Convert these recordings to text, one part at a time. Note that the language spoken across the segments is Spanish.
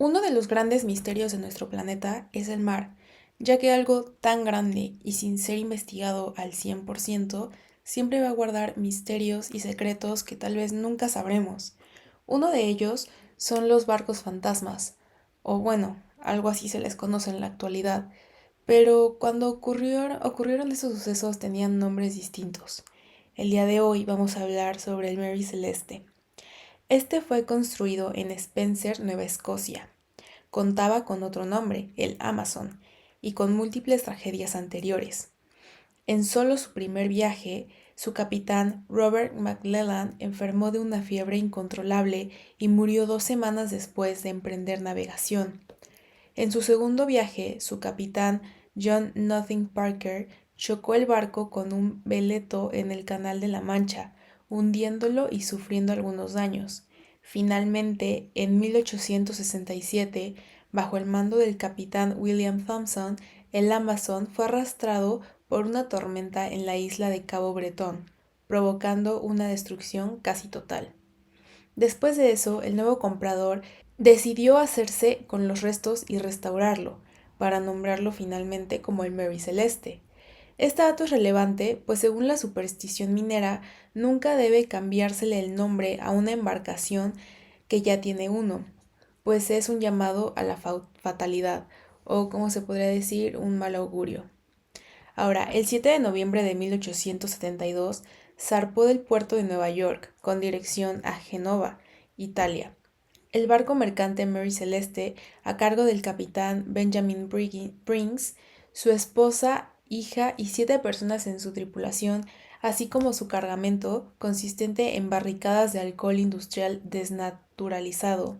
Uno de los grandes misterios de nuestro planeta es el mar, ya que algo tan grande y sin ser investigado al 100% siempre va a guardar misterios y secretos que tal vez nunca sabremos. Uno de ellos son los barcos fantasmas, o bueno, algo así se les conoce en la actualidad, pero cuando ocurrieron esos sucesos tenían nombres distintos. El día de hoy vamos a hablar sobre el Mary Celeste. Este fue construido en Spencer, Nueva Escocia. Contaba con otro nombre, el Amazon, y con múltiples tragedias anteriores. En solo su primer viaje, su capitán Robert McClellan enfermó de una fiebre incontrolable y murió 2 semanas después de emprender navegación. En su segundo viaje, su capitán John Nothing Parker chocó el barco con un veleto en el Canal de la Mancha, hundiéndolo y sufriendo algunos daños. Finalmente, en 1867, bajo el mando del capitán William Thompson, el Amazon fue arrastrado por una tormenta en la isla de Cabo Bretón, provocando una destrucción casi total. Después de eso, el nuevo comprador decidió hacerse con los restos y restaurarlo, para nombrarlo finalmente como el Mary Celeste. Este dato es relevante, pues según la superstición minera, nunca debe cambiársele el nombre a una embarcación que ya tiene uno, pues es un llamado a la fatalidad, o como se podría decir, un mal augurio. Ahora, el 7 de noviembre de 1872 zarpó del puerto de Nueva York con dirección a Génova, Italia. El barco mercante Mary Celeste, a cargo del capitán Benjamin Briggs, su esposa, hija y 7 personas en su tripulación, así como su cargamento, consistente en barricadas de alcohol industrial desnaturalizado.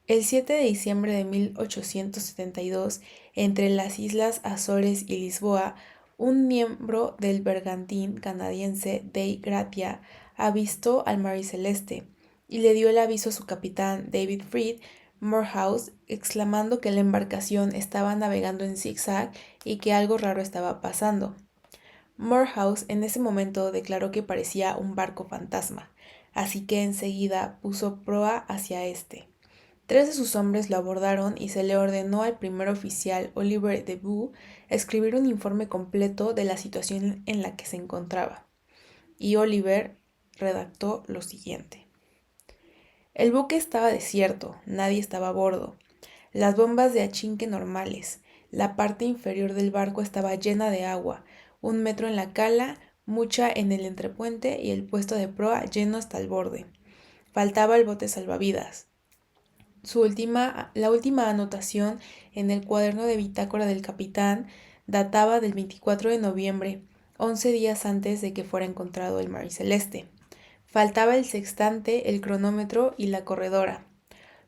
El 7 de diciembre de 1872, entre las islas Azores y Lisboa, un miembro del bergantín canadiense Dei Gratia avistó al Mary Celeste y le dio el aviso a su capitán David Freed Morehouse, exclamando que la embarcación estaba navegando en zigzag y que algo raro estaba pasando. Morehouse en ese momento declaró que parecía un barco fantasma, así que enseguida puso proa hacia este. 3 de sus hombres lo abordaron y se le ordenó al primer oficial Oliver Debu escribir un informe completo de la situación en la que se encontraba. Y Oliver redactó lo siguiente. El buque estaba desierto, nadie estaba a bordo. Las bombas de achinque normales. La parte inferior del barco estaba llena de agua, 1 metro en la cala, mucha en el entrepuente y el puesto de proa lleno hasta el borde. Faltaba el bote salvavidas. La última anotación en el cuaderno de bitácora del capitán databa del 24 de noviembre, 11 días antes de que fuera encontrado el Mary Celeste. Faltaba el sextante, el cronómetro y la corredora.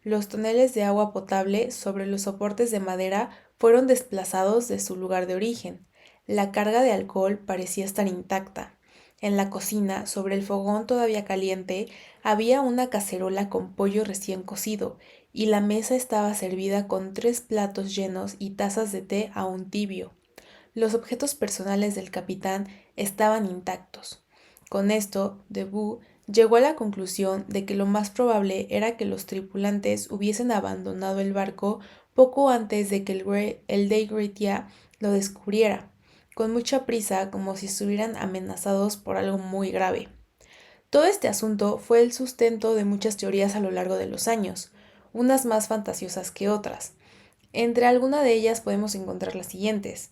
Los toneles de agua potable sobre los soportes de madera fueron desplazados de su lugar de origen. La carga de alcohol parecía estar intacta. En la cocina, sobre el fogón todavía caliente, había una cacerola con pollo recién cocido, y la mesa estaba servida con 3 platos llenos y tazas de té aún tibio. Los objetos personales del capitán estaban intactos. Con esto, Debus llegó a la conclusión de que lo más probable era que los tripulantes hubiesen abandonado el barco poco antes de que el Dei Gratia lo descubriera, con mucha prisa como si estuvieran amenazados por algo muy grave. Todo este asunto fue el sustento de muchas teorías a lo largo de los años, unas más fantasiosas que otras. Entre algunas de ellas podemos encontrar las siguientes.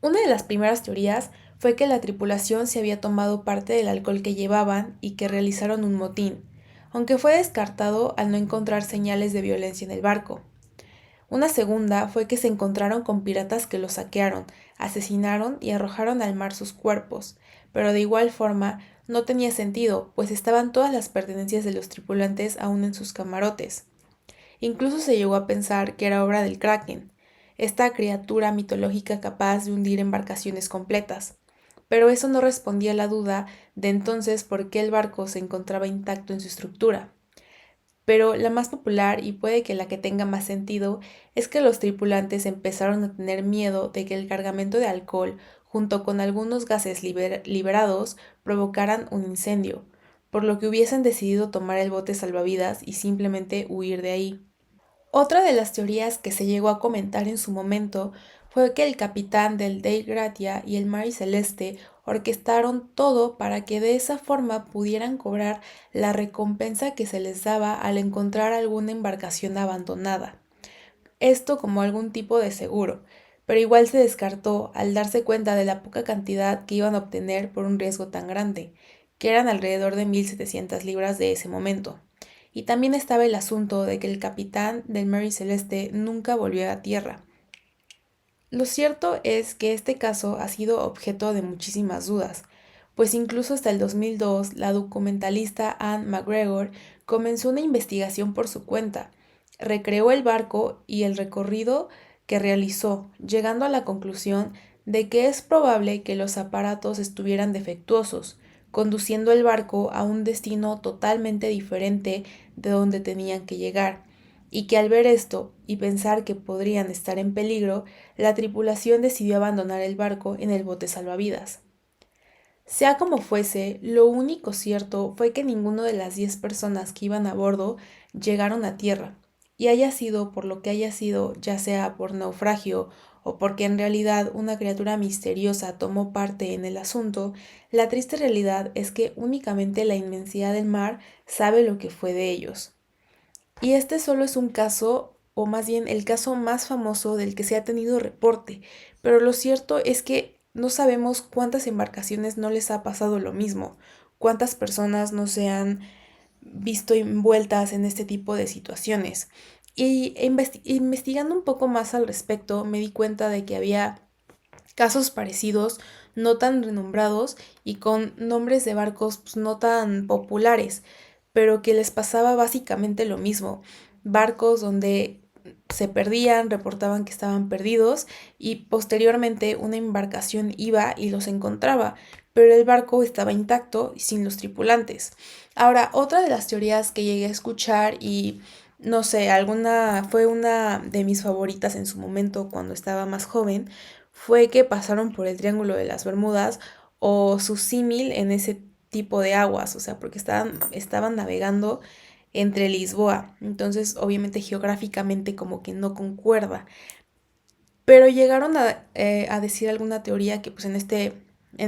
Una de las primeras teorías fue que la tripulación se había tomado parte del alcohol que llevaban y que realizaron un motín, aunque fue descartado al no encontrar señales de violencia en el barco. Una segunda fue que se encontraron con piratas que los saquearon, asesinaron y arrojaron al mar sus cuerpos, pero de igual forma no tenía sentido, pues estaban todas las pertenencias de los tripulantes aún en sus camarotes. Incluso se llegó a pensar que era obra del Kraken, esta criatura mitológica capaz de hundir embarcaciones completas. Pero eso no respondía a la duda de entonces por qué el barco se encontraba intacto en su estructura. Pero la más popular, y puede que la que tenga más sentido, es que los tripulantes empezaron a tener miedo de que el cargamento de alcohol, junto con algunos gases liberados, provocaran un incendio, por lo que hubiesen decidido tomar el bote salvavidas y simplemente huir de ahí. Otra de las teorías que se llegó a comentar en su momento fue que el capitán del Dei Gratia y el Mari Celeste orquestaron todo para que de esa forma pudieran cobrar la recompensa que se les daba al encontrar alguna embarcación abandonada. Esto como algún tipo de seguro, pero igual se descartó al darse cuenta de la poca cantidad que iban a obtener por un riesgo tan grande, que eran alrededor de 1.700 libras de ese momento. Y también estaba el asunto de que el capitán del Mary Celeste nunca volvió a tierra. Lo cierto es que este caso ha sido objeto de muchísimas dudas, pues incluso hasta el 2002 la documentalista Anne McGregor comenzó una investigación por su cuenta, recreó el barco y el recorrido que realizó, llegando a la conclusión de que es probable que los aparatos estuvieran defectuosos, conduciendo el barco a un destino totalmente diferente de donde tenían que llegar, y que al ver esto y pensar que podrían estar en peligro, la tripulación decidió abandonar el barco en el bote salvavidas. Sea como fuese, lo único cierto fue que ninguno de las 10 personas que iban a bordo llegaron a tierra, y haya sido por lo que haya sido, ya sea por naufragio o porque en realidad una criatura misteriosa tomó parte en el asunto, la triste realidad es que únicamente la inmensidad del mar sabe lo que fue de ellos. Y este solo es un caso, o más bien el caso más famoso del que se ha tenido reporte, pero lo cierto es que no sabemos cuántas embarcaciones no les ha pasado lo mismo, cuántas personas no se han visto envueltas en este tipo de situaciones. Y investigando un poco más al respecto, me di cuenta de que había casos parecidos, no tan renombrados y con nombres de barcos pues, no tan populares, pero que les pasaba básicamente lo mismo. Barcos donde se perdían, reportaban que estaban perdidos y posteriormente una embarcación iba y los encontraba, pero el barco estaba intacto y sin los tripulantes. Ahora, otra de las teorías que llegué a escuchar y no sé, alguna fue una de mis favoritas en su momento cuando estaba más joven, fue que pasaron por el Triángulo de las Bermudas o su símil en ese tipo de aguas, o sea, porque estaban navegando entre Lisboa, entonces obviamente geográficamente como que no concuerda, pero llegaron a decir alguna teoría que pues en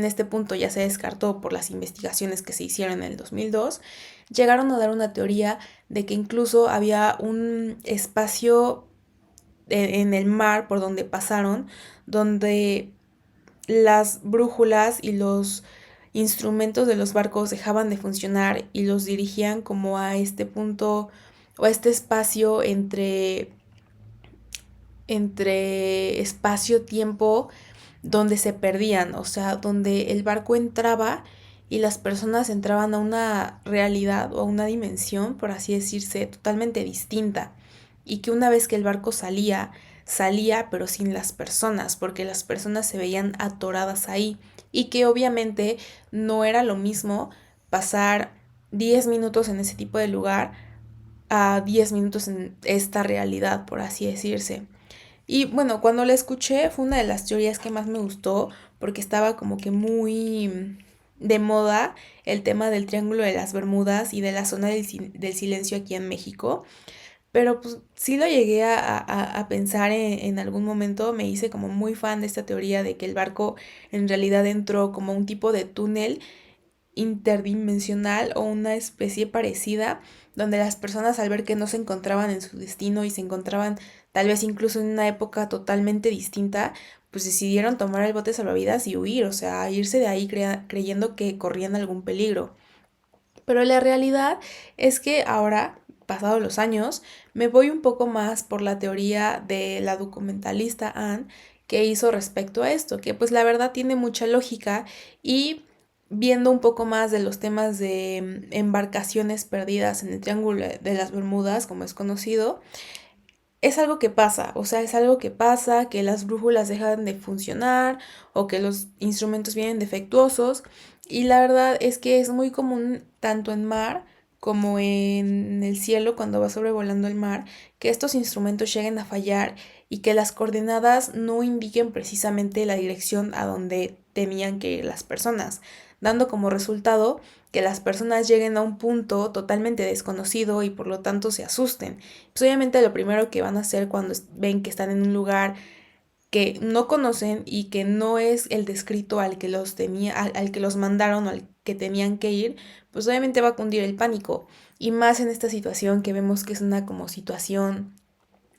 este punto ya se descartó por las investigaciones que se hicieron en el 2002, llegaron a dar una teoría de que incluso había un espacio en el mar por donde pasaron, donde las brújulas y los instrumentos de los barcos dejaban de funcionar y los dirigían como a este punto o a este espacio entre espacio-tiempo donde se perdían, o sea, donde el barco entraba y las personas entraban a una realidad o a una dimensión, por así decirse, totalmente distinta. Y que una vez que el barco salía pero sin las personas, porque las personas se veían atoradas ahí. Y que obviamente no era lo mismo pasar 10 minutos en ese tipo de lugar a 10 minutos en esta realidad, por así decirse. Y bueno, cuando la escuché fue una de las teorías que más me gustó porque estaba como que muy de moda el tema del Triángulo de las Bermudas y de la zona del silencio aquí en México. Pero pues sí lo llegué a pensar en algún momento, me hice como muy fan de esta teoría de que el barco en realidad entró como un tipo de túnel interdimensional o una especie parecida, donde las personas al ver que no se encontraban en su destino y se encontraban tal vez incluso en una época totalmente distinta, pues decidieron tomar el bote salvavidas y huir, o sea, irse de ahí creyendo que corrían algún peligro. Pero la realidad es que ahora, pasados los años, me voy un poco más por la teoría de la documentalista Anne que hizo respecto a esto, que pues la verdad tiene mucha lógica y viendo un poco más de los temas de embarcaciones perdidas en el Triángulo de las Bermudas, como es conocido, es algo que pasa, o sea, es algo que pasa, que las brújulas dejan de funcionar o que los instrumentos vienen defectuosos y la verdad es que es muy común tanto en mar como en el cielo cuando va sobrevolando el mar que estos instrumentos lleguen a fallar y que las coordenadas no indiquen precisamente la dirección a donde tenían que ir las personas, dando como resultado que las personas lleguen a un punto totalmente desconocido y por lo tanto se asusten. Pues obviamente lo primero que van a hacer cuando ven que están en un lugar que no conocen y que no es el descrito al que los tenía, al que los mandaron o al que tenían que ir, pues obviamente va a cundir el pánico. Y más en esta situación que vemos que es una como situación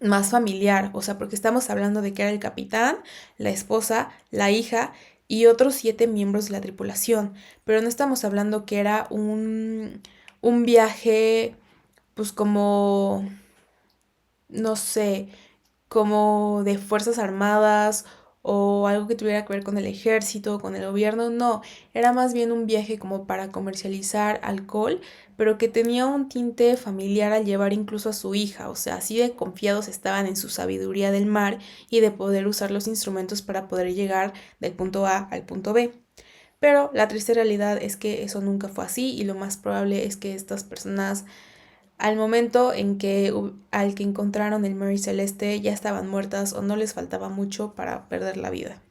más familiar, o sea, porque estamos hablando de que era el capitán, la esposa, la hija y otros 7 miembros de la tripulación, pero no estamos hablando que era un viaje, pues como, no sé, como de Fuerzas Armadas o algo que tuviera que ver con el ejército, con el gobierno, no, era más bien un viaje como para comercializar alcohol, pero que tenía un tinte familiar al llevar incluso a su hija, o sea, así de confiados estaban en su sabiduría del mar y de poder usar los instrumentos para poder llegar del punto A al punto B. Pero la triste realidad es que eso nunca fue así y lo más probable es que estas personas al momento en que al que encontraron el Mary Celeste ya estaban muertas o no les faltaba mucho para perder la vida.